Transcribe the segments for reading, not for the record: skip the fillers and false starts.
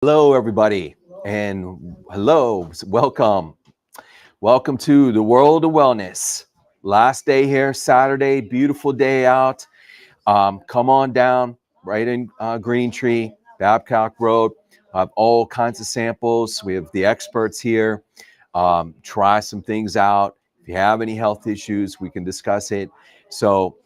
Hello, everybody, and welcome. Welcome to the world of wellness. Last day here, Saturday, beautiful day out. Come on down, right in Green Tree, Babcock Road. I have all kinds of samples. We have the experts here. Try some things out. If you have any health issues, we can discuss it. So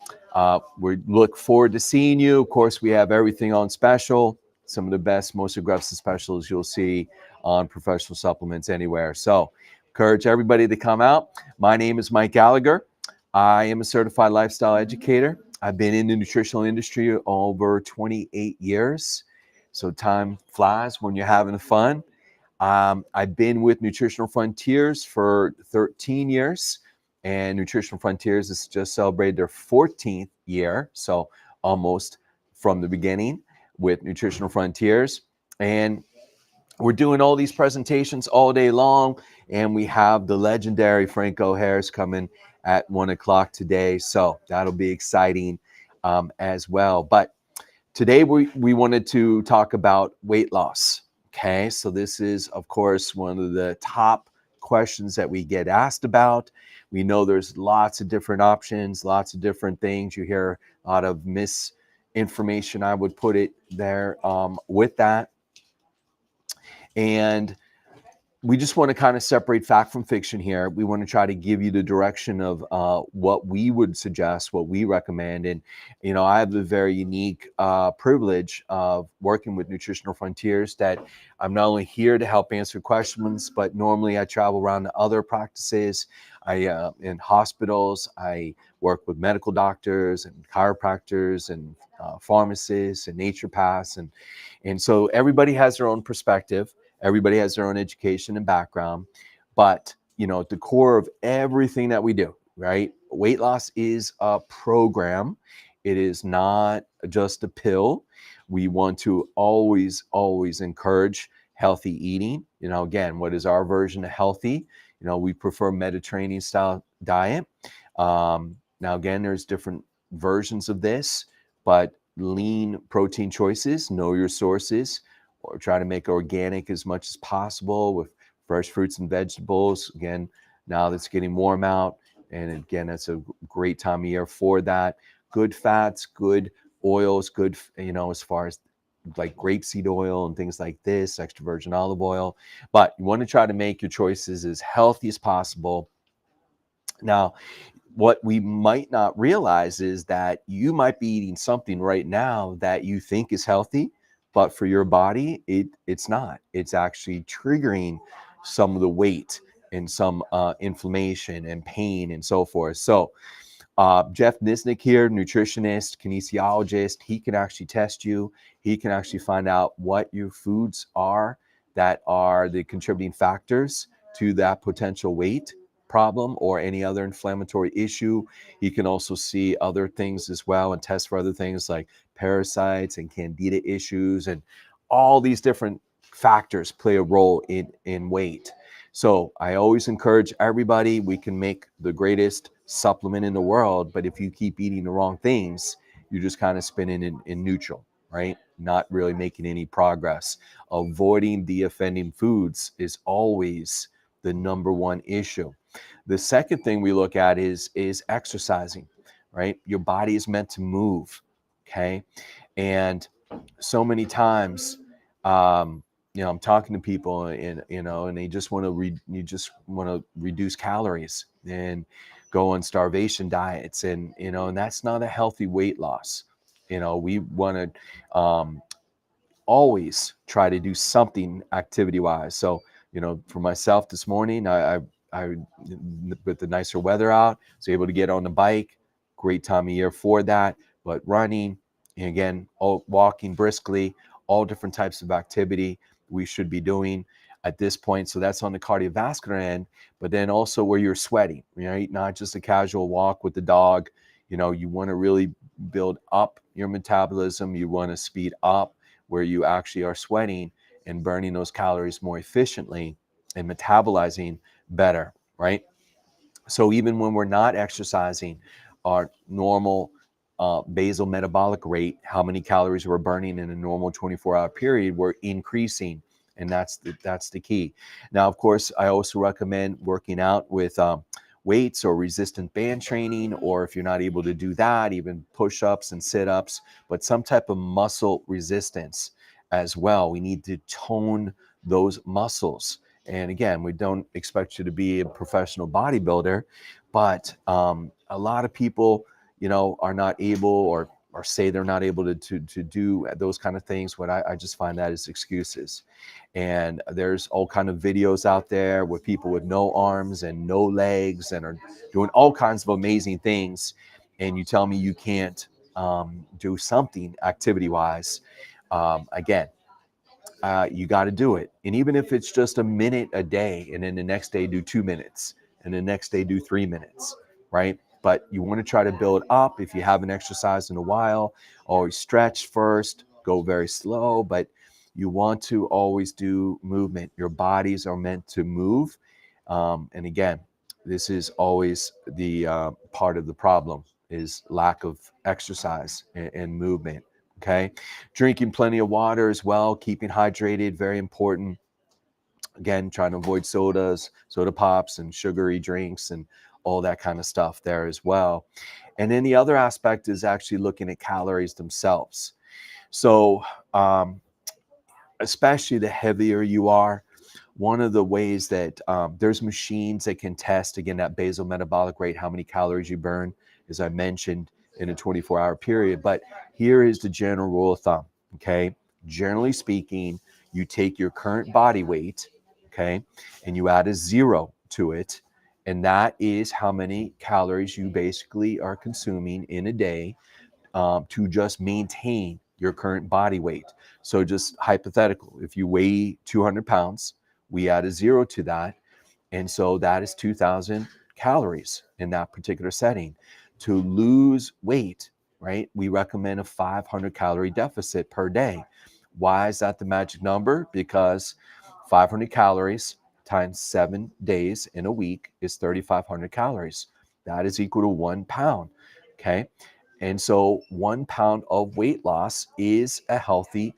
we look forward to seeing you. Of course, we have everything on special. Some of the best, most aggressive specials you'll see on professional supplements anywhere. So encourage everybody to come out. My name is Mike Gallagher. I am a certified lifestyle educator. I've been in the nutritional industry over 28 years. So time flies when you're having fun. I've been with Nutritional Frontiers for 13 years, and Nutritional Frontiers has just celebrated their 14th year. So almost from the beginning with Nutritional Frontiers. And we're doing all these presentations all day long, and we have the legendary Franco Harris coming at 1 o'clock today. So that'll be exciting as well. But today we wanted to talk about weight loss. Okay, so this is, of course, one of the top questions that we get asked about. We know there's lots of different options, lots of different things. You hear a lot of misinformation, I would put it there with that. And we just want to kind of separate fact from fiction here. We want to try to give you the direction of what we would suggest, what we recommend. And, I have the very unique privilege of working with Nutritional Frontiers, that I'm not only here to help answer questions, but normally I travel around to other practices. In hospitals, I work with medical doctors and chiropractors and pharmacists and naturopaths. And so everybody has their own perspective. Everybody has their own education and background, but at the core of everything that we do, right? Weight loss is a program. It is not just a pill. We want to always, always encourage healthy eating. Again, what is our version of healthy? We prefer Mediterranean style diet. Now, again, there's different versions of this, but lean protein choices, know your sources, or try to make organic as much as possible with fresh fruits and vegetables. Again, now that's getting warm out, and again, that's a great time of year for that. Good fats, good oils, good, as far as like grapeseed oil and things like this, extra virgin olive oil. But you want to try to make your choices as healthy as possible. Now, what we might not realize is that you might be eating something right now that you think is healthy, but for your body, it's not. It's actually triggering some of the weight and some inflammation and pain and so forth. So Jeff Nisnik here, nutritionist, kinesiologist, he can actually test you. He can actually find out what your foods are that are the contributing factors to that potential weight problem or any other inflammatory issue. He can also see other things as well and test for other things like parasites and candida issues, and all these different factors play a role in weight. So I always encourage everybody, we can make the greatest supplement in the world, but if you keep eating the wrong things, you're just kind of spinning in neutral, right? Not really making any progress. Avoiding the offending foods is always the number one issue. The second thing we look at is exercising, right? Your body is meant to move, okay? And so many times, I'm talking to people, and they just want to reduce calories and go on starvation diets, and that's not a healthy weight loss. We want to always try to do something activity wise. So, for myself this morning, I with the nicer weather out, was able to get on the bike. Great time of year for that. But running, and again, walking briskly, all different types of activity we should be doing at this point. So that's on the cardiovascular end, but then also where you're sweating, right? Not just a casual walk with the dog. You want to really build up your metabolism. You want to speed up where you actually are sweating and burning those calories more efficiently and metabolizing better, right? So even when we're not exercising, our normal basal metabolic rate, how many calories we're burning in a normal 24-hour period, we're increasing. And that's the key. Now, of course, I also recommend working out with weights or resistant band training, or if you're not able to do that, even push-ups and sit-ups, but some type of muscle resistance as well. We need to tone those muscles. And again, we don't expect you to be a professional bodybuilder, but a lot of people, are not able or say they're not able to do those kind of things. What I just find that is excuses. And there's all kind of videos out there with people with no arms and no legs and are doing all kinds of amazing things. And you tell me you can't do something activity wise. Again, you got to do it. And even if it's just a minute a day, and then the next day do 2 minutes, and the next day do 3 minutes, right? But you want to try to build up. If you haven't exercised in a while, always stretch first, go very slow, but you want to always do movement. Your bodies are meant to move. And again, this is always the part of the problem, is lack of exercise and movement. Okay. Drinking plenty of water as well, keeping hydrated, very important. Again, trying to avoid sodas, soda pops, and sugary drinks, and all that kind of stuff there as well. And then the other aspect is actually looking at calories themselves. So, especially the heavier you are, one of the ways that there's machines that can test, again, that basal metabolic rate, how many calories you burn, as I mentioned, in a 24-hour period. But here is the general rule of thumb, okay? Generally speaking, you take your current body weight, okay, and you add a 0 to it, and that is how many calories you basically are consuming in a day to just maintain your current body weight. So just hypothetical, if you weigh 200 pounds, we add a 0 to that. And so that is 2,000 calories in that particular setting. To lose weight, right, we recommend a 500 calorie deficit per day. Why is that the magic number? Because 500 calories times 7 days in a week is 3,500 calories. That is equal to 1 pound. Okay. And so 1 pound of weight loss is a healthy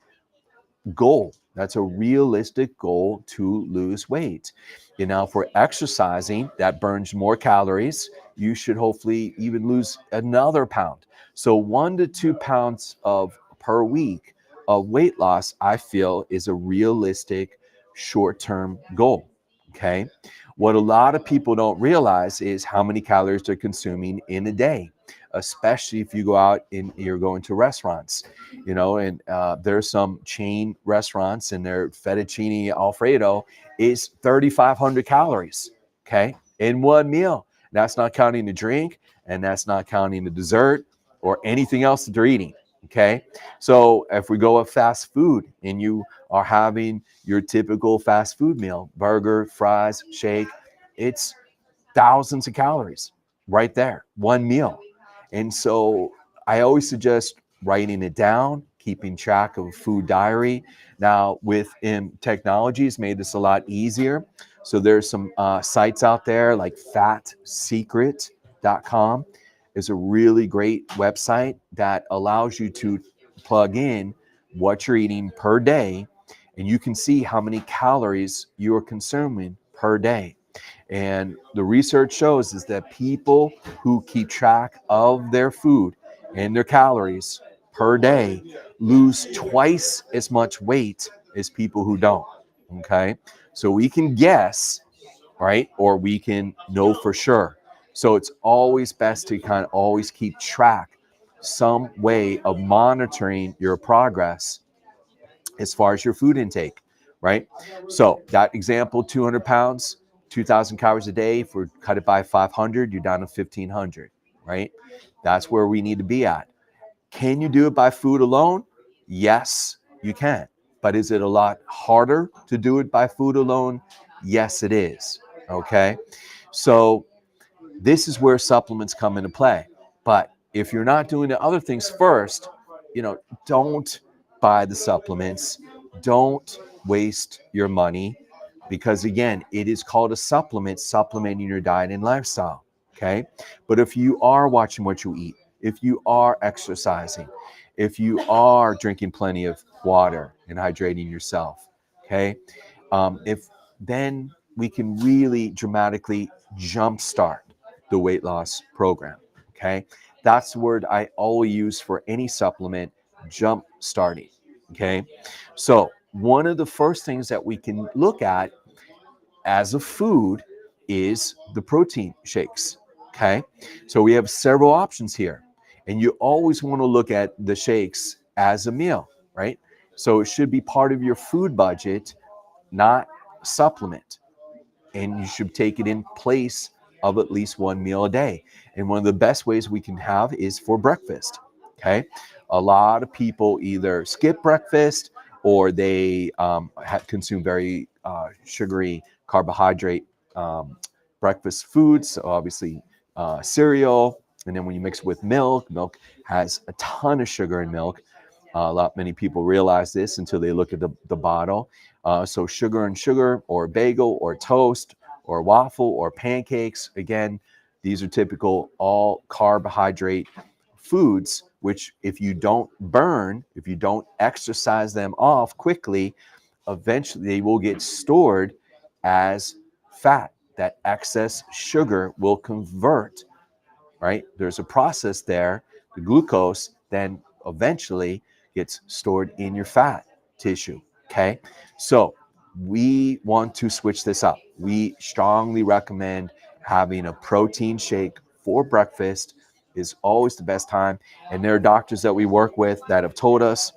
goal. That's a realistic goal to lose weight. Now, for exercising, that burns more calories. You should hopefully even lose another pound. So 1 to 2 pounds of per week of weight loss, I feel, is a realistic short-term goal. Okay. What a lot of people don't realize is how many calories they're consuming in a day, especially if you go out and you're going to restaurants, and there's some chain restaurants, and their fettuccine Alfredo is 3,500 calories, okay, in one meal. That's not counting the drink, and that's not counting the dessert or anything else that they're eating, okay? So if we go with fast food and you are having your typical fast food meal, burger, fries, shake, it's thousands of calories right there, one meal. And so I always suggest writing it down, keeping track of a food diary. Now, with technology, has made this a lot easier. So there's some sites out there like fatsecret.com is a really great website that allows you to plug in what you're eating per day, and you can see how many calories you are consuming per day. And the research shows is that people who keep track of their food and their calories per day lose twice as much weight as people who don't. Okay. So we can guess, right? Or we can know for sure. So it's always best to kind of always keep track, some way of monitoring your progress as far as your food intake, right? So that example, 200 pounds, 2,000 calories a day. If we cut it by 500, you're down to 1,500, right? That's where we need to be at. Can you do it by food alone? Yes, you can. But is it a lot harder to do it by food alone? Yes, it is. Okay. So this is where supplements come into play. But if you're not doing the other things first, don't buy the supplements. Don't waste your money, because again, it is called a supplement, supplementing your diet and lifestyle. Okay. But if you are watching what you eat, if you are exercising, if you are drinking plenty of water and hydrating yourself, okay? If then we can really dramatically jumpstart the weight loss program, okay? That's the word I always use for any supplement, jump starting, okay? So one of the first things that we can look at as a food is the protein shakes. Okay. So we have several options here. And you always want to look at the shakes as a meal, right? So it should be part of your food budget, not supplement. And you should take it in place of at least one meal a day. And one of the best ways we can have is for breakfast. Okay. A lot of people either skip breakfast or they consume very sugary carbohydrate breakfast foods. So obviously, cereal. And then when you mix it with milk, milk has a ton of sugar in milk. Many people realize this until they look at the bottle. So sugar and sugar, or bagel, or toast, or waffle, or pancakes. Again, these are typical all carbohydrate foods, which if you don't burn, if you don't exercise them off quickly, eventually they will get stored as fat. That excess sugar will convert, right? There's a process there. The glucose then eventually gets stored in your fat tissue. Okay. So we want to switch this up. We strongly recommend having a protein shake for breakfast is always the best time. And there are doctors that we work with that have told us,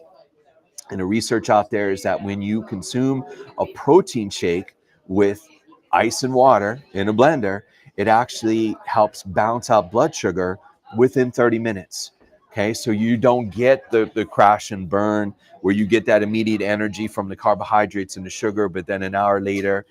and the research out there is that when you consume a protein shake with ice and water in a blender, it actually helps balance out blood sugar within 30 minutes. Okay, so you don't get the crash and burn where you get that immediate energy from the carbohydrates and the sugar, but then an hour later,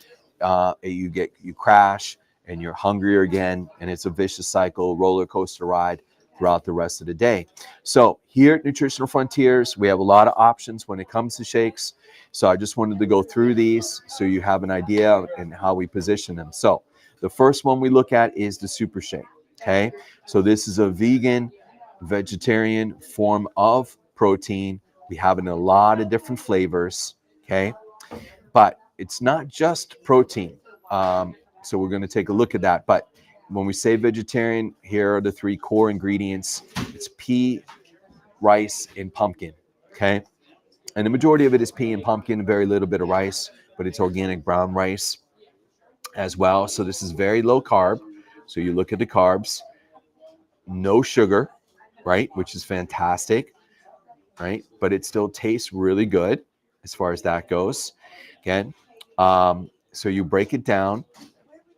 you crash and you're hungrier again, and it's a vicious cycle, roller coaster ride throughout the rest of the day. So here at Nutritional Frontiers, we have a lot of options when it comes to shakes. So I just wanted to go through these so you have an idea and how we position them. So the first one we look at is the Super Shake. Okay, so this is a vegan, vegetarian form of protein. We have it in a lot of different flavors. Okay, but it's not just protein. So we're going to take a look at that. But when we say vegetarian, here are the three core ingredients. It's pea, rice, and pumpkin. Okay, and the majority of it is pea and pumpkin, very little bit of rice, but it's organic brown rice as well. So this is very low carb. So you look at the carbs, no sugar, right, which is fantastic, right? But it still tastes really good as far as that goes. Again, so you break it down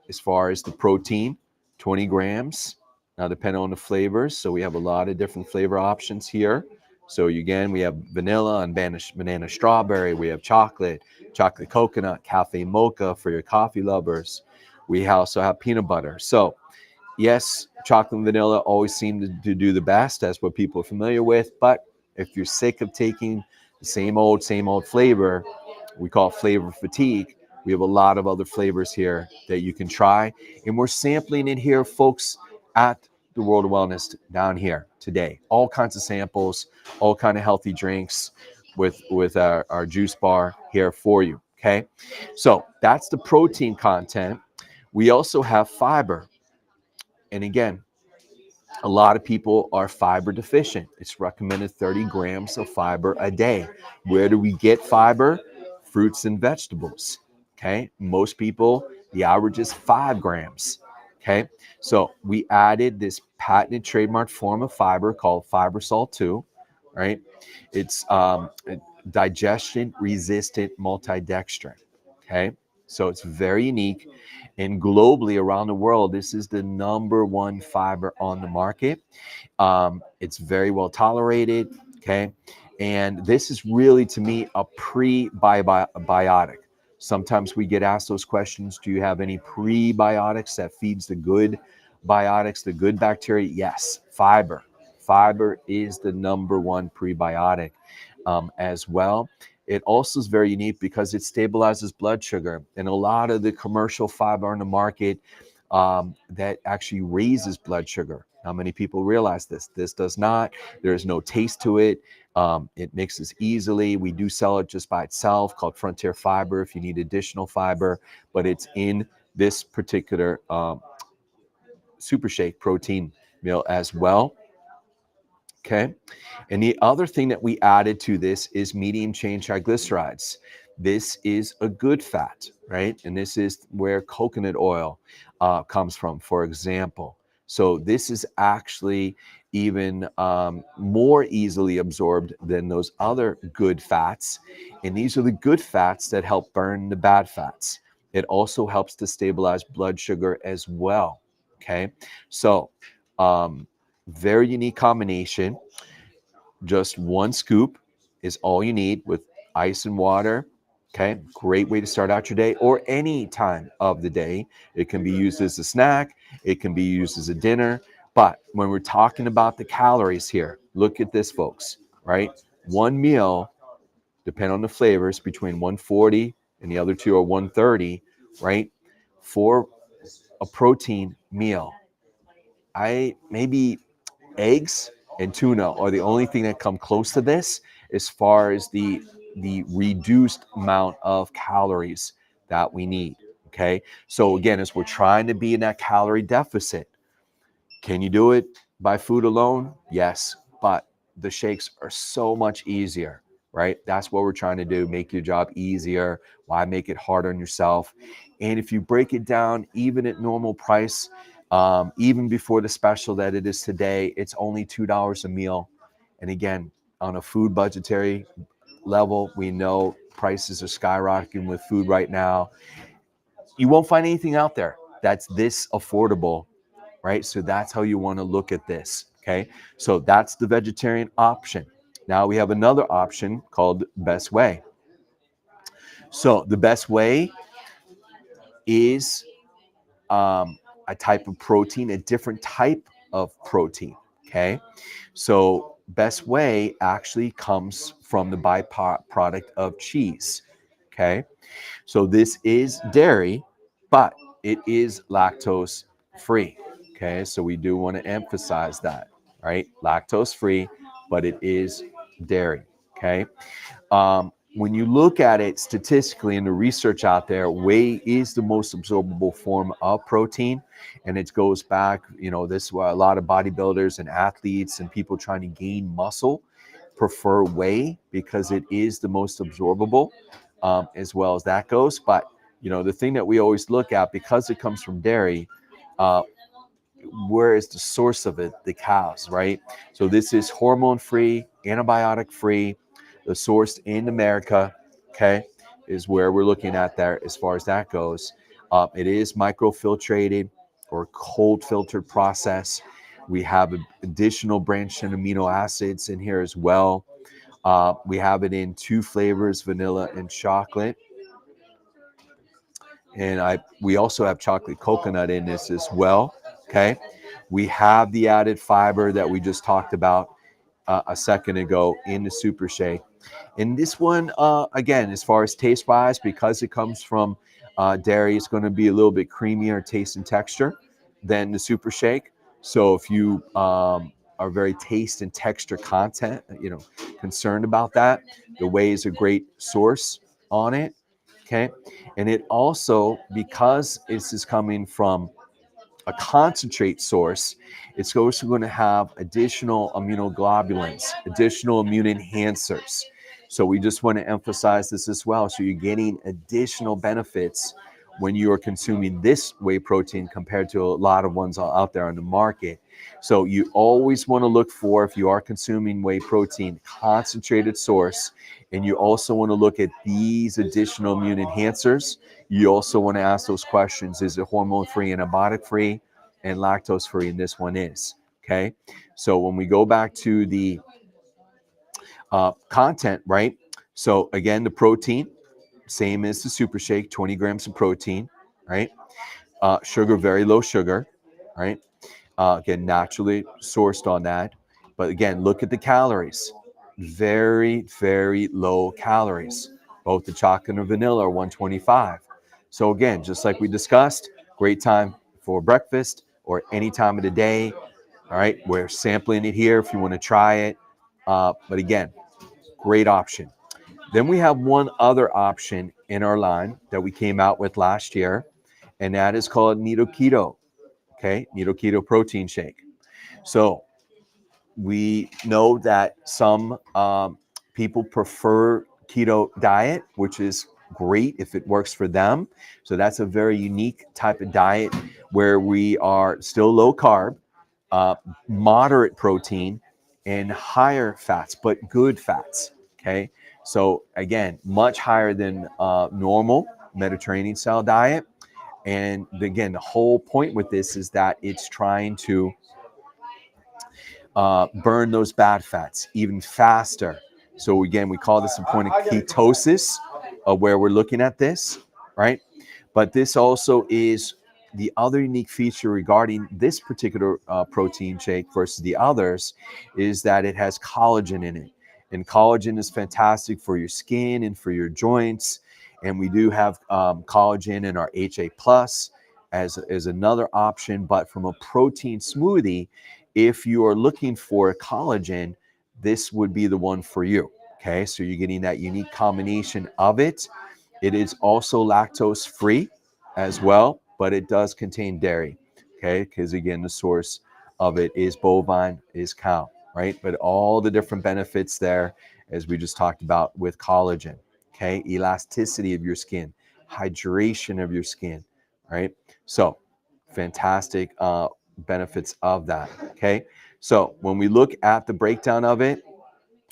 as far as the protein, 20 grams. Now, depending on the flavors, so we have a lot of different flavor options here. So again, we have vanilla and banana strawberry. We have chocolate coconut, cafe mocha for your coffee lovers. We also have peanut butter. So yes, chocolate and vanilla always seem to do the best. That's what people are familiar with. But if you're sick of taking the same old flavor, we call it flavor fatigue. We have a lot of other flavors here that you can try. And we're sampling it here, folks, at the World of Wellness down here today. All kinds of samples, all kind of healthy drinks with our juice bar here for you. Okay. So that's the protein content. We also have fiber. And again, a lot of people are fiber deficient. It's recommended 30 grams of fiber a day. Where do we get fiber? Fruits and vegetables. Okay. Most people, the average is 5 grams. Okay. So we added this patented trademark form of fiber called Fibersol 2, right? It's digestion resistant multidextrin. Okay. So it's very unique. And globally around the world, this is the number one fiber on the market. It's very well tolerated. Okay. And this is really, to me, a prebiotic. Sometimes we get asked those questions. Do you have any prebiotics that feeds the good biotics, the good bacteria? Yes. Fiber. Fiber is the number one prebiotic as well. It also is very unique because it stabilizes blood sugar. And a lot of the commercial fiber on the market that actually raises blood sugar. How many people realize this? This does not. There is no taste to it. It mixes easily. We do sell it just by itself, called Frontier Fiber, if you need additional fiber, but it's in this particular Super Shake protein meal as well. Okay. And the other thing that we added to this is medium chain triglycerides. This is a good fat, right? And this is where coconut oil comes from, for example. So this is actually even more easily absorbed than those other good fats. And these are the good fats that help burn the bad fats. It also helps to stabilize blood sugar as well. Okay. So, very unique combination. Just one scoop is all you need with ice and water. Okay, great way to start out your day or any time of the day. It can be used as a snack, it can be used as a dinner. But when we're talking about the calories here, look at this, folks, right? One meal, depending on the flavors, between 140 and the other two are 130, right? For a protein meal, I maybe eggs and tuna are the only thing that come close to this as far as the reduced amount of calories that we need. Okay, so again, as we're trying to be in that calorie deficit, can you do it by food alone? Yes, but the shakes are so much easier, right? That's what we're trying to do, make your job easier. Why make it hard on yourself? And if you break it down, even at normal price, even before the special that it is today, it's only $2 a meal. And again, on a food budgetary level, we know prices are skyrocketing with food right now. You won't find anything out there that's this affordable, right? So that's how you want to look at this. Okay. So that's the vegetarian option. Now we have another option called Best Way. So the Best Way is a type of protein, a different type of protein. Okay. So Best Way actually comes from the byproduct of cheese. Okay. So this is dairy, but it is lactose free. Okay. So we do want to emphasize that, right? Lactose free, but it is dairy. Okay. When you look at it statistically in the research out there, whey is the most absorbable form of protein. And it goes back, this is why a lot of bodybuilders and athletes and people trying to gain muscle prefer whey because it is the most absorbable, as well as that goes. But, the thing that we always look at, because it comes from dairy, where is the source of it? The cows, right? So this is hormone free, antibiotic free. The source in America, okay, is where we're looking at there as far as that goes. It is microfiltrated or cold filtered process. We have additional branched chain amino acids in here as well. We have it in 2 flavors, vanilla and chocolate. And we also have chocolate coconut in this as well. Okay. We have the added fiber that we just talked about a second ago in the Super Shake. And this one, again, as far as taste wise, because it comes from dairy, it's going to be a little bit creamier taste and texture than the Super Shake. So if you are very taste and texture concerned about that, the whey is a great source on it. Okay. And it also, because this is coming from a concentrate source, it's also going to have additional immunoglobulins, additional immune enhancers. So we just want to emphasize this as well. So you're getting additional benefits when you are consuming this whey protein compared to a lot of ones out there on the market. So you always want to look for, if you are consuming whey protein, concentrated source, and you also want to look at these additional immune enhancers. You also want to ask those questions. Is it hormone free, antibiotic free, and lactose free? And this one is. Okay. So when we go back to the content, right? So again, the protein, same as the Super Shake, 20 grams of protein, right? Sugar, very low sugar, right? Again, naturally sourced on that. But again, look at the calories. Very, very low calories. Both the chocolate and vanilla are 125. So again, just like we discussed, great time for breakfast or any time of the day. All right, we're sampling it here if you want to try it. But again, great option. Then we have one other option in our line that we came out with last year, and that is called Nido Keto. Okay, Nido Keto protein shake. So we know that some people prefer keto diet, which is great if it works for them. So that's a very unique type of diet where we are still low carb, uh, moderate protein, and higher fats, but good fats. Okay. So again, much higher than normal Mediterranean style diet. And again, the whole point with this is that it's trying to burn those bad fats even faster. So again, we call this a point of ketosis, where we're looking at this, right? But this also is the other unique feature regarding this particular protein shake versus the others is that it has collagen in it. And collagen is fantastic for your skin and for your joints. And we do have collagen in our HA plus as another option. But from a protein smoothie, if you are looking for collagen, this would be the one for you. Okay, so you're getting that unique combination of it. It is also lactose free as well, but it does contain dairy. Okay, because again, the source of it is bovine, is cow, right? But all the different benefits there, as we just talked about with collagen. Okay, elasticity of your skin, hydration of your skin, right? So fantastic benefits of that. Okay, so when we look at the breakdown of it,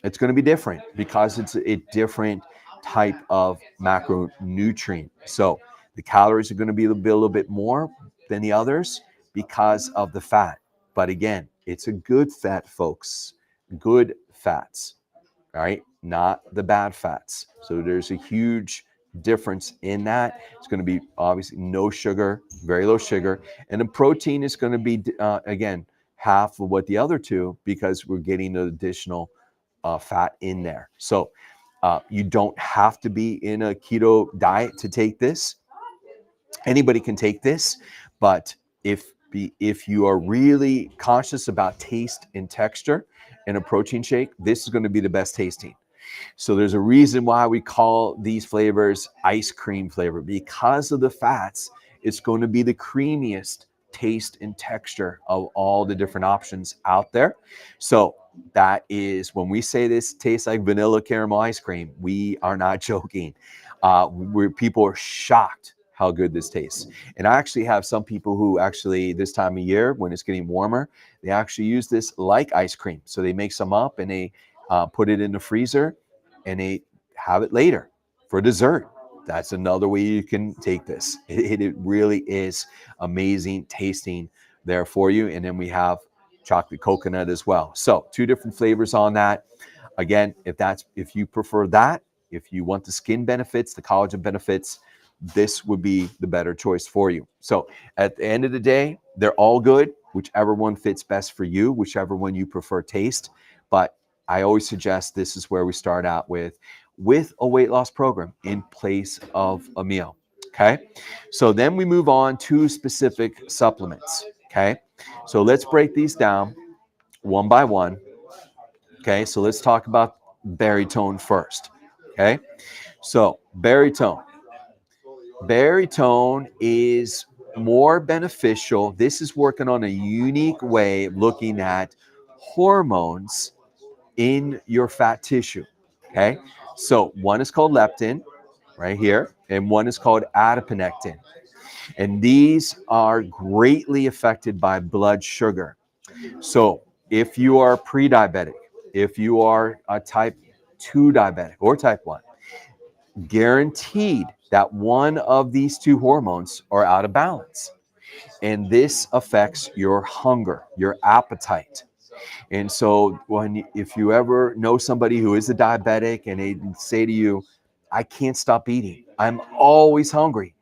it's going to be different because it's a different type of macronutrient. So the calories are going to be a little bit more than the others because of the fat. But again, it's a good fat, folks. Good fats, all right? Not the bad fats. So there's a huge difference in that. It's going to be obviously no sugar, very low sugar. And the protein is going to be, again, half of what the other two because we're getting the additional fat in there. So you don't have to be in a keto diet to take this. Anybody can take this, but if you are really conscious about taste and texture in a protein shake, this is going to be the best tasting. So there's a reason why we call these flavors ice cream flavor. Because of the fats, it's going to be the creamiest taste and texture of all the different options out there. So that is when we say this tastes like vanilla caramel ice cream, we are not joking. People are shocked how good this tastes. And I actually have some people who actually this time of year, when it's getting warmer, they actually use this like ice cream. So they make some up and they put it in the freezer and they have it later for dessert. That's another way you can take this. It really is amazing tasting there for you. And then we have chocolate coconut as well. So 2 different flavors on that. Again, if you prefer that, if you want the skin benefits, the collagen benefits, this would be the better choice for you. So at the end of the day, they're all good, whichever one fits best for you, whichever one you prefer taste. But I always suggest this is where we start out with a weight loss program in place of a meal. Okay. So then we move on to specific supplements. Okay. So let's break these down one by one. Okay. So let's talk about Baritone first. Okay. So Baritone. Baritone is more beneficial. This is working on a unique way of looking at hormones in your fat tissue. Okay. So one is called leptin right here, and one is called adiponectin. And these are greatly affected by blood sugar. So if you are pre-diabetic, if you are a type 2 diabetic or type 1, guaranteed that one of these 2 hormones are out of balance. And this affects your hunger, your appetite. And so if you ever know somebody who is a diabetic and they say to you, I can't stop eating, I'm always hungry,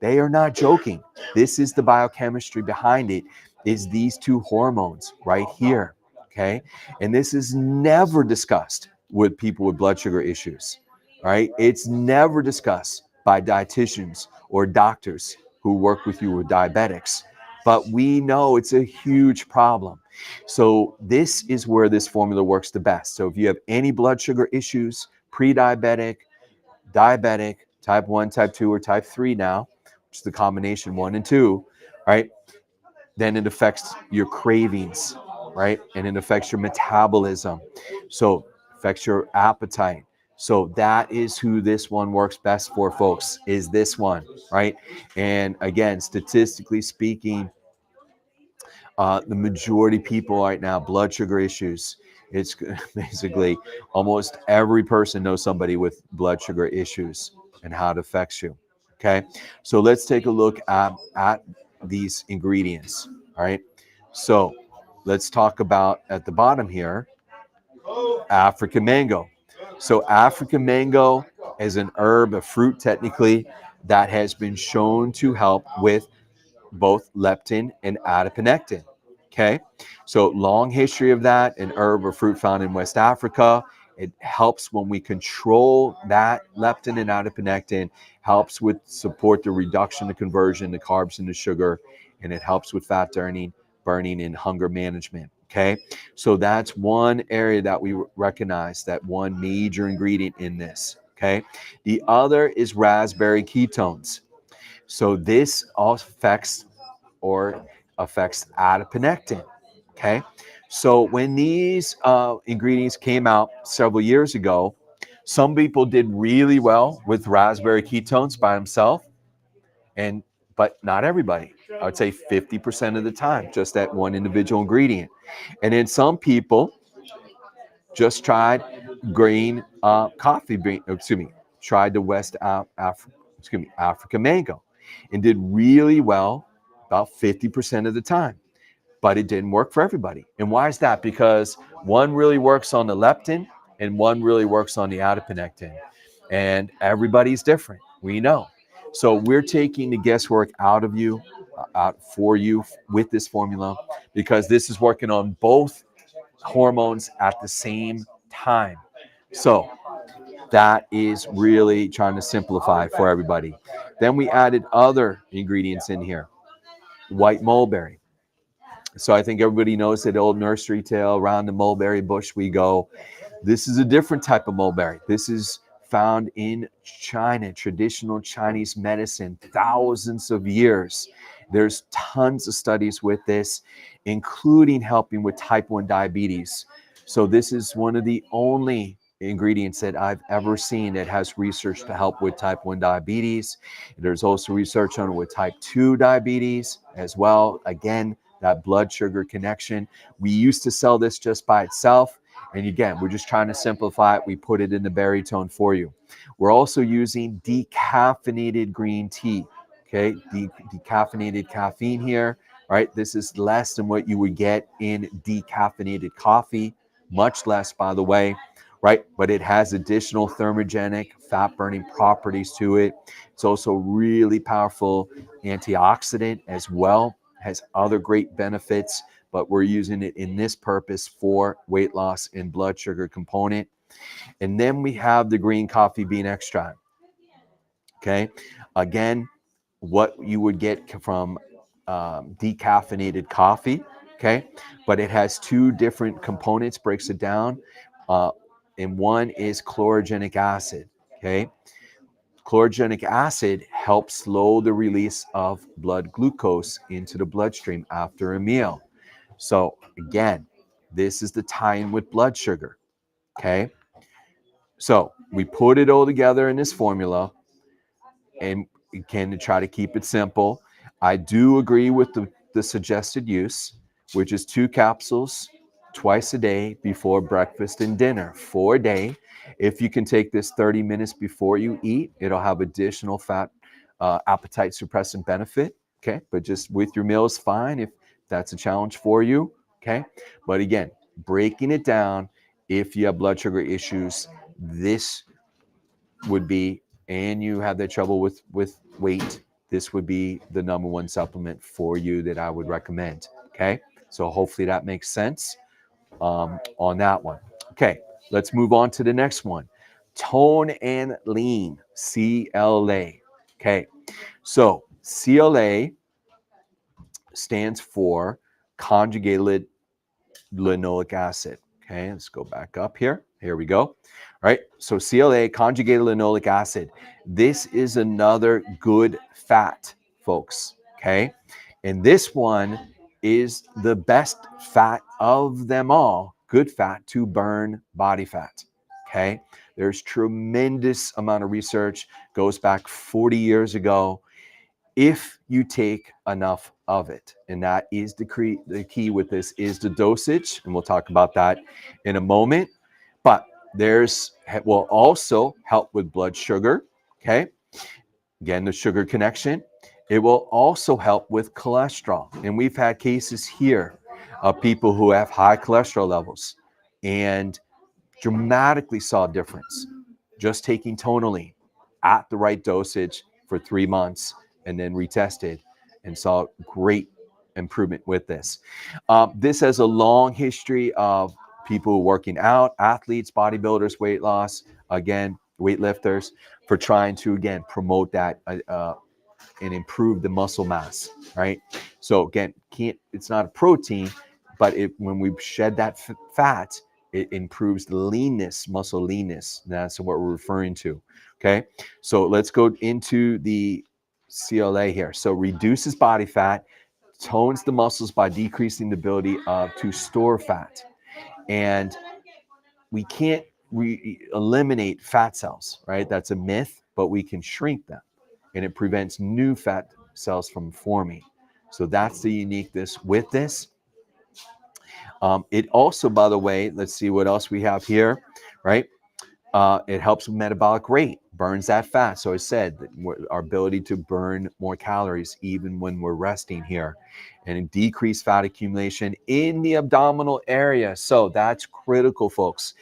they are not joking. This is the biochemistry behind it, is these 2 hormones right here. Okay. And this is never discussed with people with blood sugar issues, right? It's never discussed by dietitians or doctors who work with you with diabetics. but we know it's a huge problem. So this is where this formula works the best. So if you have any blood sugar issues, pre-diabetic, diabetic, type 1, type 2, or type 3 now, which is the combination 1 and 2, right? Then it affects your cravings, right? And it affects your metabolism. So affects your appetite. So that is who this one works best for, folks, is this one, right? And again, statistically speaking, the majority of people right now, blood sugar issues. It's basically almost every person knows somebody with blood sugar issues and how it affects you. Okay, so let's take a look at these ingredients. All right, so let's talk about at the bottom here, African mango. So African mango is an herb, a fruit technically, that has been shown to help with both leptin and adiponectin. Okay, so long history of that, an herb or fruit found in West Africa. It helps when we control that leptin and adiponectin, helps with support the reduction, the conversion, the carbs into sugar, and it helps with fat burning and hunger management. Okay, so that's one area that we recognize, that one major ingredient in this. Okay, the other is raspberry ketones. So this affects adiponectin. Okay, so when these ingredients came out several years ago, some people did really well with raspberry ketones by themselves, and but not everybody. I would say 50% of the time, just that one individual ingredient. And then some people just tried green coffee bean, tried the African mango, and did really well about 50% of the time. But it didn't work for everybody. And why is that? Because one really works on the leptin and one really works on the adiponectin. And everybody's different. We know. So we're taking the guesswork out of you, out for you with this formula, because this is working on both hormones at the same time. So that is really trying to simplify for everybody. Then we added other ingredients in here. White mulberry. So I think everybody knows that old nursery tale, around the mulberry bush we go. This is a different type of mulberry. This is found in China, traditional Chinese medicine, thousands of years. There's tons of studies with this, including helping with type 1 diabetes. So this is one of the only ingredients that I've ever seen that has research to help with type 1 diabetes. There's also research on it with type 2 diabetes as well. Again, that blood sugar connection. We used to sell this just by itself. And again, we're just trying to simplify it. We put it in the Berrytone for you. We're also using decaffeinated green tea. Okay, decaffeinated caffeine here, right? This is less than what you would get in decaffeinated coffee, much less, by the way, right? But it has additional thermogenic, fat burning properties to it. It's also really powerful antioxidant as well, has other great benefits, but we're using it in this purpose for weight loss and blood sugar component. And then we have the green coffee bean extract. Okay, again, what you would get from decaffeinated coffee. Okay, but it has two different components, breaks it down. And one is chlorogenic acid. Okay, chlorogenic acid helps slow the release of blood glucose into the bloodstream after a meal. So again, this is the tie-in with blood sugar. Okay, so we put it all together in this formula, and again, to try to keep it simple, I do agree with the suggested use, which is 2 capsules twice a day before breakfast and dinner for a day. If you can take this 30 minutes before you eat, it'll have additional fat appetite suppressant benefit. Okay, but just with your meals, fine if that's a challenge for you. Okay, but again, breaking it down, if you have blood sugar issues, this would be, and you have that trouble with weight, this would be the number one supplement for you that I would recommend. Okay, so hopefully that makes sense on that one. Okay, let's move on to the next one. Tone and Lean, CLA. Okay, so CLA stands for conjugated linoleic acid. Okay, let's go back up here. Here we go. All right, so CLA, conjugated linoleic acid. This is another good fat, folks. Okay, and this one is the best fat of them all. Good fat to burn body fat. Okay, there's tremendous amount of research, goes back 40 years ago, if you take enough of it. And that is the key with this is the dosage. And we'll talk about that in a moment. But will also help with blood sugar. Okay. Again, the sugar connection. It will also help with cholesterol. And we've had cases here of people who have high cholesterol levels and dramatically saw a difference just taking Tonalline at the right dosage for 3 months and then retested and saw great improvement with this. This has a long history of people working out, athletes, bodybuilders, weight loss, again, weightlifters, for trying to, again, promote that and improve the muscle mass, right? So again, it's not a protein, but when we shed that fat, it improves the leanness, muscle leanness. That's what we're referring to. Okay, so let's go into the CLA here. So reduces body fat, tones the muscles by decreasing the ability to store fat. And we can't eliminate fat cells, right? That's a myth, but we can shrink them. And it prevents new fat cells from forming. So that's the uniqueness with this. It also, by the way, let's see what else we have here, right? It helps with metabolic rate, burns that fat. So I said that our ability to burn more calories even when we're resting here, and decrease fat accumulation in the abdominal area. So that's critical, folks.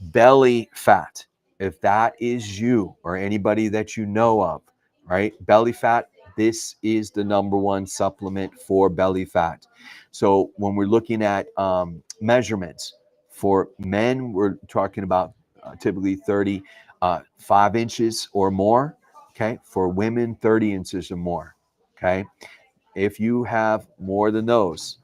Belly fat, if that is you or anybody that you know of, right? Belly fat, this is the number one supplement for belly fat. So when we're looking at measurements for men, we're talking about typically 35 inches or more. Okay. For women, 30 inches or more. Okay. If you have more than those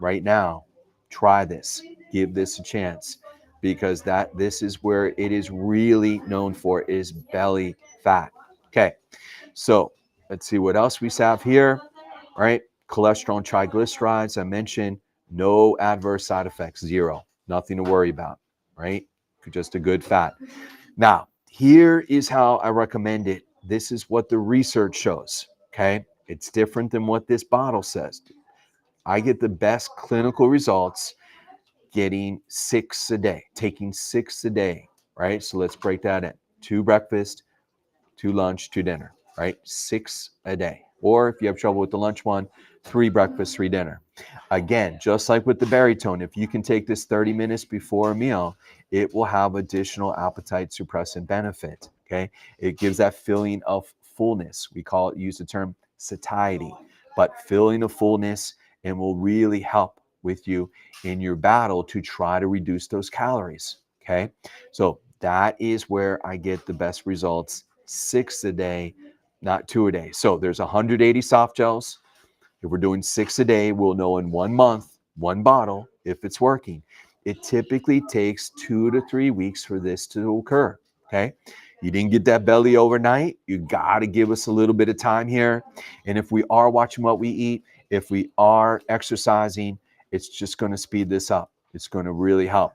right now, try this. Give this a chance, because this is where it is really known for, is belly fat. Okay. So let's see what else we have here. Right. Cholesterol and triglycerides, I mentioned, no adverse side effects, zero. Nothing to worry about. Right. Just a good fat. Now, here is how I recommend it. This is what the research shows. Okay. It's different than what this bottle says. I get the best clinical results getting 6 a day, taking 6 a day, right? So let's break that in. 2 breakfast, 2 lunch, 2 dinner, right? 6 a day. Or if you have trouble with the lunch one, 3 breakfast, 3 dinner. Again, just like with the Baritone, if you can take this 30 minutes before a meal, it will have additional appetite suppressant benefit. Okay. It gives that feeling of fullness. We use the term satiety, but feeling of fullness, and will really help with you in your battle to try to reduce those calories. Okay. So that is where I get the best results. 6 a day, not 2 a day. So there's 180 soft gels. If we're doing 6 a day, we'll know in 1 month, 1 bottle, if it's working. It typically takes 2 to 3 weeks for this to occur. Okay. You didn't get that belly overnight. You got to give us a little bit of time here. And if we are watching what we eat, if we are exercising, it's just going to speed this up. It's going to really help.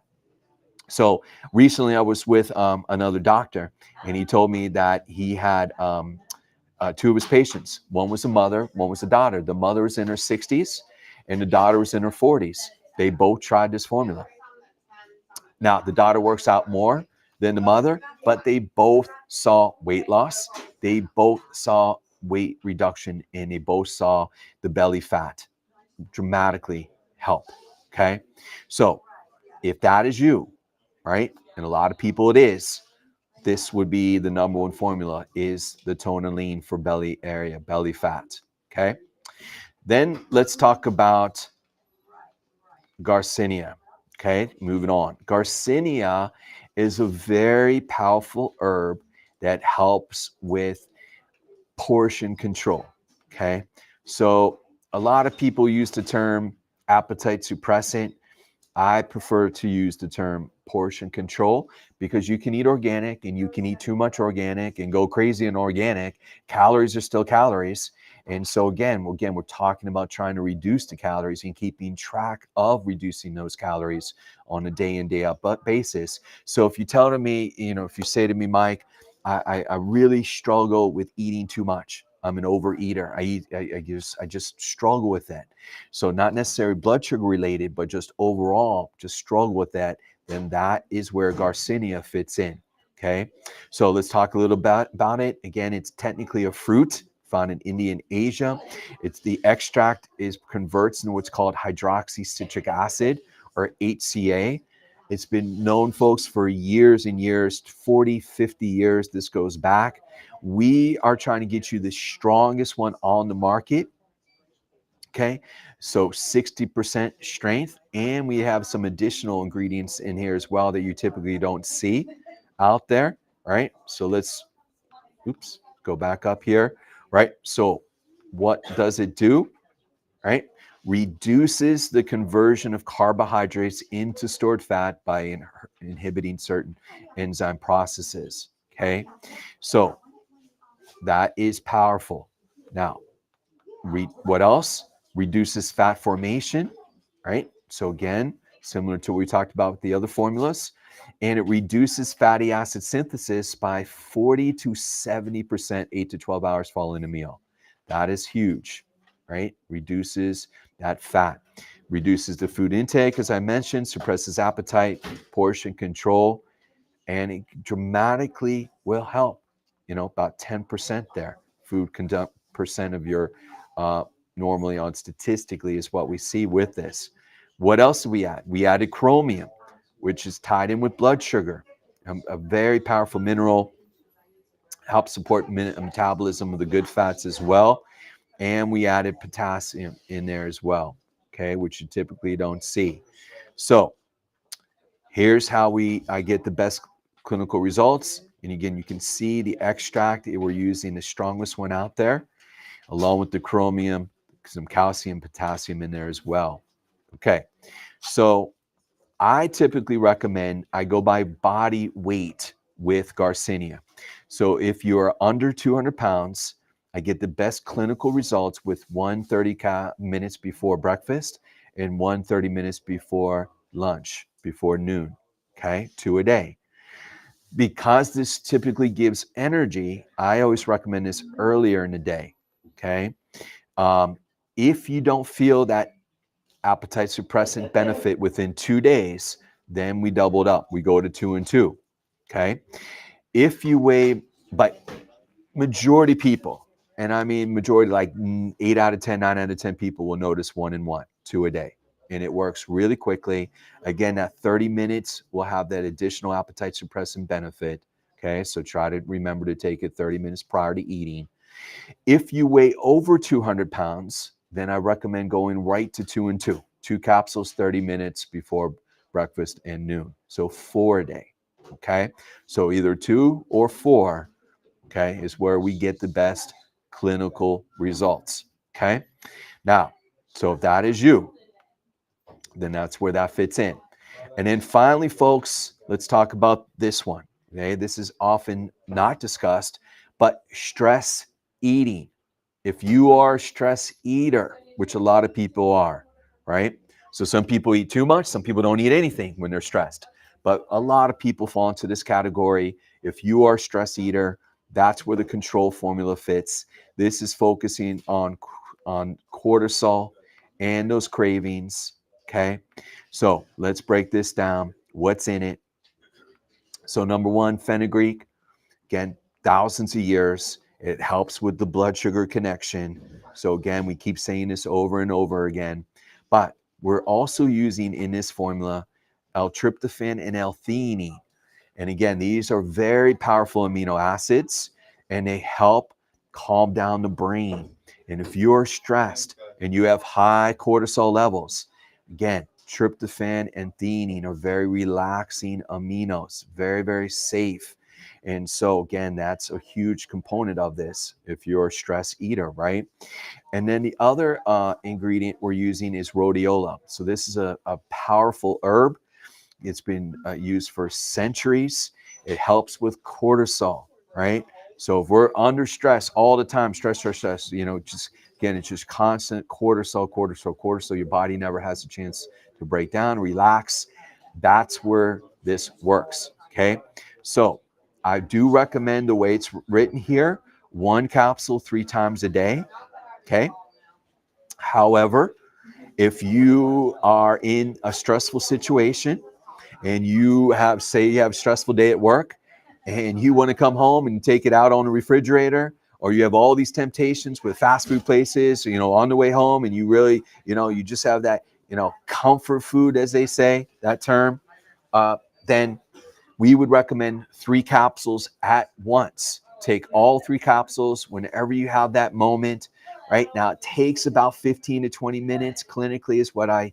So recently I was with another doctor, and he told me that he had 2 of his patients. One was a mother, one was a daughter. The mother was in her 60s and the daughter was in her 40s. They both tried this formula. Now, the daughter works out more than the mother, but they both saw weight loss. They both saw weight reduction, and they both saw the belly fat dramatically help. Okay. So if that is you, right, and a lot of people it is, this would be the number one formula, is the Tonalline for belly area, belly fat. Okay. Then let's talk about Garcinia. Okay, moving on. Garcinia is a very powerful herb that helps with portion control. Okay, so a lot of people use the term appetite suppressant. I prefer to use the term portion control because you can eat organic and you can eat too much organic and go crazy in organic. Calories are still calories. And so again, we're talking about trying to reduce the calories and keeping track of reducing those calories on a day in, day out basis. So if you tell to me, if you say to me, Mike, I really struggle with eating too much. I'm an overeater. I just struggle with that. So not necessarily blood sugar related, but just overall, just struggle with that. Then that is where Garcinia fits in. Okay. So let's talk a little about it. Again, it's technically a fruit found in India and Asia. It's the extract is converts into what's called hydroxycitric acid, or HCA. It's been known, folks, for years and years, 40, 50 years. This goes back. We are trying to get you the strongest one on the market. Okay, so 60% strength, and we have some additional ingredients in here as well that you typically don't see out there. All right, so let's go back up here. Right, so what does it do? Right, reduces the conversion of carbohydrates into stored fat by inhibiting certain enzyme processes. Okay, so that is powerful. Now, what else? Reduces fat formation, right? So again, similar to what we talked about with the other formulas. And it reduces fatty acid synthesis by 40 to 70%, 8 to 12 hours following a meal. That is huge, right? Reduces that fat. Reduces the food intake, as I mentioned, suppresses appetite, portion control, and it dramatically will help, about 10% there. Food percent of your normally on statistically is what we see with this. What else did we add? We added chromium, which is tied in with blood sugar, a very powerful mineral, helps support metabolism of the good fats as well. And we added potassium in there as well, okay, which you typically don't see. So here's how I get the best clinical results. And again, you can see the extract. We're using the strongest one out there, along with the chromium, some calcium, potassium in there as well. Okay, so I typically recommend I go by body weight with Garcinia. So if you are under 200 pounds, I get the best clinical results with 30 minutes before breakfast and 30 minutes before lunch, before noon. Okay, 2 a day. Because this typically gives energy, I always recommend this earlier in the day. Okay. If you don't feel that appetite suppressant benefit within 2 days, then we doubled up. We go to 2 and 2. Okay. If you weigh, but majority people, and I mean majority, like 8 out of 10, 9 out of 10 people will notice 1 and 1, 2 a day. And it works really quickly. Again, that 30 minutes will have that additional appetite suppressant benefit. Okay. So try to remember to take it 30 minutes prior to eating. If you weigh over 200 pounds, then I recommend going right to 2 and 2. 2 capsules, 30 minutes before breakfast and noon. So 4 a day. Okay. So either 2 or 4, okay, is where we get the best clinical results. Okay. Now, so if that is you, then that's where that fits in. And then finally, folks, let's talk about this one. Okay. This is often not discussed, but stress eating. If you are a stress eater, which a lot of people are, right? So some people eat too much, some people don't eat anything when they're stressed. But a lot of people fall into this category. If you are a stress eater, that's where the control formula fits. This is focusing on cortisol and those cravings, okay? So let's break this down. What's in it? So number one, fenugreek. Again, thousands of years. It helps with the blood sugar connection. So again, we keep saying this over and over again. But we're also using in this formula L-tryptophan and L-theanine. And again, these are very powerful amino acids, and they help calm down the brain. And if you're stressed and you have high cortisol levels, again, tryptophan and theanine are very relaxing aminos, very, very safe. And so again, that's a huge component of this if you're a stress eater, right? And then the other ingredient we're using is rhodiola. So this is a powerful herb. It's been used for centuries. It helps with cortisol, right? So if we're under stress all the time, stress, just again, it's just constant cortisol. Your body never has a chance to break down, relax. That's where this works, okay? So I do recommend the way it's written here, 1 capsule 3 times a day, okay? However, if you are in a stressful situation and you have a stressful day at work and you want to come home and take it out on the refrigerator, or you have all these temptations with fast food places, on the way home, and you really, you just have that, comfort food, as they say, that term, then we would recommend 3 capsules at once. Take all 3 capsules whenever you have that moment. Right now, it takes about 15 to 20 minutes clinically is what I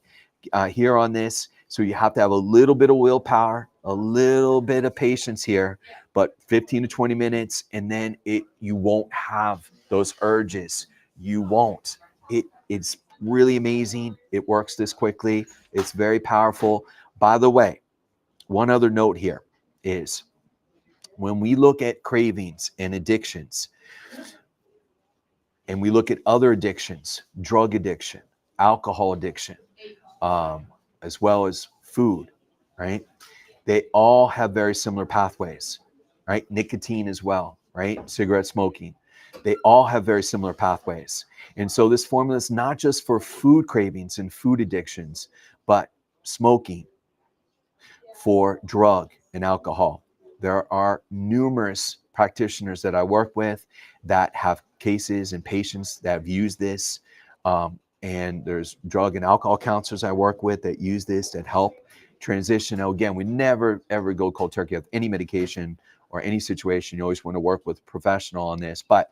hear on this. So you have to have a little bit of willpower, a little bit of patience here, but 15 to 20 minutes, and then you won't have those urges. You won't. It's really amazing. It works this quickly. It's very powerful. By the way, one other note here is when we look at cravings and addictions, and we look at other addictions, drug addiction, alcohol addiction, as well as food, right? They all have very similar pathways, right? Nicotine as well, right? Cigarette smoking. They all have very similar pathways. And so this formula is not just for food cravings and food addictions, but smoking, for drug and alcohol. There are numerous practitioners that I work with that have cases and patients that have used this. And there's drug and alcohol counselors I work with that use this that help transition. Now, again, we never, ever go cold turkey with any medication or any situation. You always want to work with a professional on this. But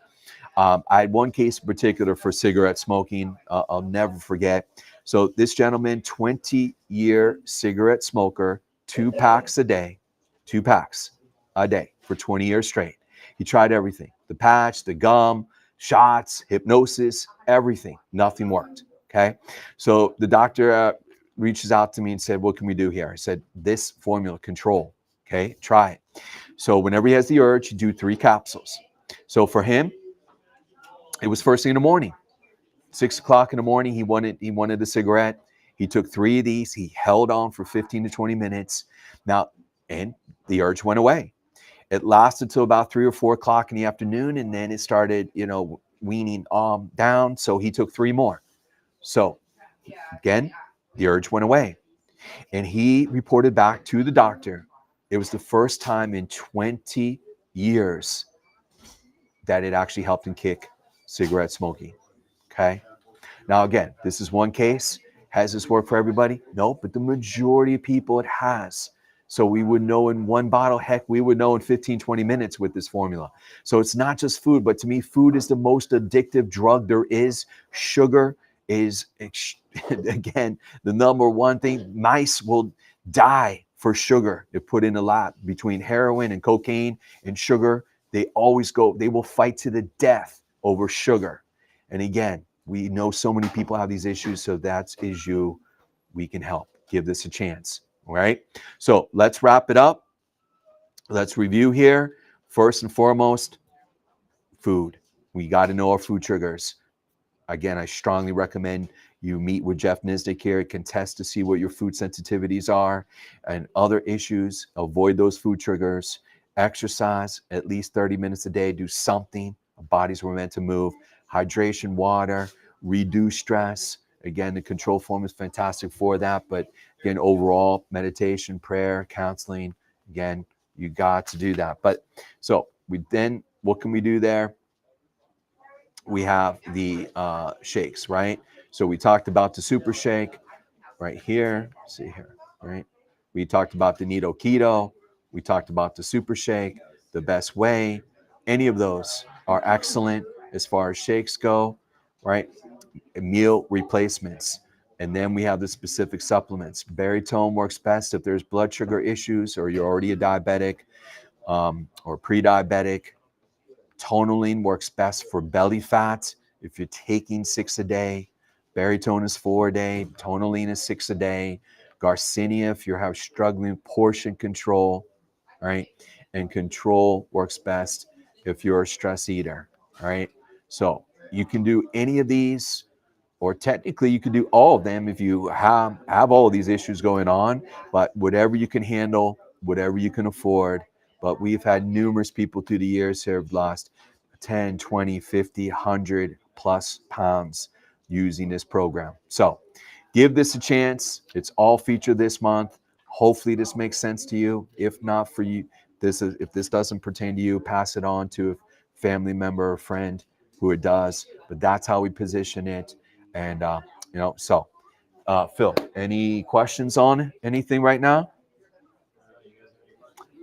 I had one case in particular for cigarette smoking. I'll never forget. So this gentleman, 20-year cigarette smoker, 2 packs a day, 2 packs a day for 20 years straight. He tried everything, the patch, the gum, shots, hypnosis, everything. Nothing worked, okay? So the doctor reaches out to me and said, what can we do here? I said, this formula, control, okay? Try it. So whenever he has the urge, you do 3 capsules. So for him, it was first thing in the morning, 6 o'clock in the morning. He wanted a cigarette. He took 3 of these. He held on for 15 to 20 minutes. Now, and the urge went away. It lasted till about 3 or 4 o'clock in the afternoon, and then it started, weaning down. So he took 3 more. So again, the urge went away, and he reported back to the doctor. It was the first time in 20 years that it actually helped him kick cigarette smoking. Okay. Now, again, this is one case. Has this worked for everybody? No, but the majority of people it has. So we would know in 1 bottle, heck, we would know in 15, 20 minutes with this formula. So it's not just food, but to me, food is the most addictive drug there is. Sugar is, again, the number one thing. Mice will die for sugar if put in a lab. Between heroin and cocaine and sugar, they will fight to the death over sugar. And again, we know so many people have these issues, so is you. We can help. Give this a chance. All right. So let's wrap it up. Let's review here. First and foremost, food. We got to know our food triggers. Again, I strongly recommend you meet with Jeff Nisnik here. It can test to see what your food sensitivities are and other issues. Avoid those food triggers. Exercise at least 30 minutes a day. Do something. Our bodies were meant to move. Hydration, water, reduce stress. Again, the control form is fantastic for that. But again, overall, meditation, prayer, counseling, again, you got to do that. But so what can we do there? We have the shakes, right? So we talked about the super shake right here. See here, right? We talked about the Nido Keto. We talked about the super shake, the best way. Any of those are excellent as far as shakes go, right? Meal replacements. And then we have the specific supplements. Baritone works best if there's blood sugar issues or you're already a diabetic. or pre-diabetic. Tonulene works best for belly fat. If you're taking 6 a day, Baritone is 4 a day, Tonulene is 6 a day. Garcinia, if you're struggling with portion control, right? And control works best if you're a stress eater, right? So you can do any of these, or technically you can do all of them if you have all of these issues going on, but whatever you can handle, whatever you can afford. But we've had numerous people through the years here have lost 10, 20, 50, 100 plus pounds using this program. So give this a chance. It's all featured this month. Hopefully this makes sense to you. If not for you, if this doesn't pertain to you, pass it on to a family member or friend who it does. But that's how we position it. And so Phil, any questions on anything right now?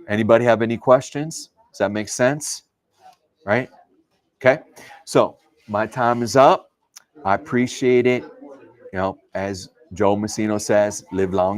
Anybody have any questions? Does that make sense? Right? Okay. So my time is up. I appreciate it. As Joe Messino says, live long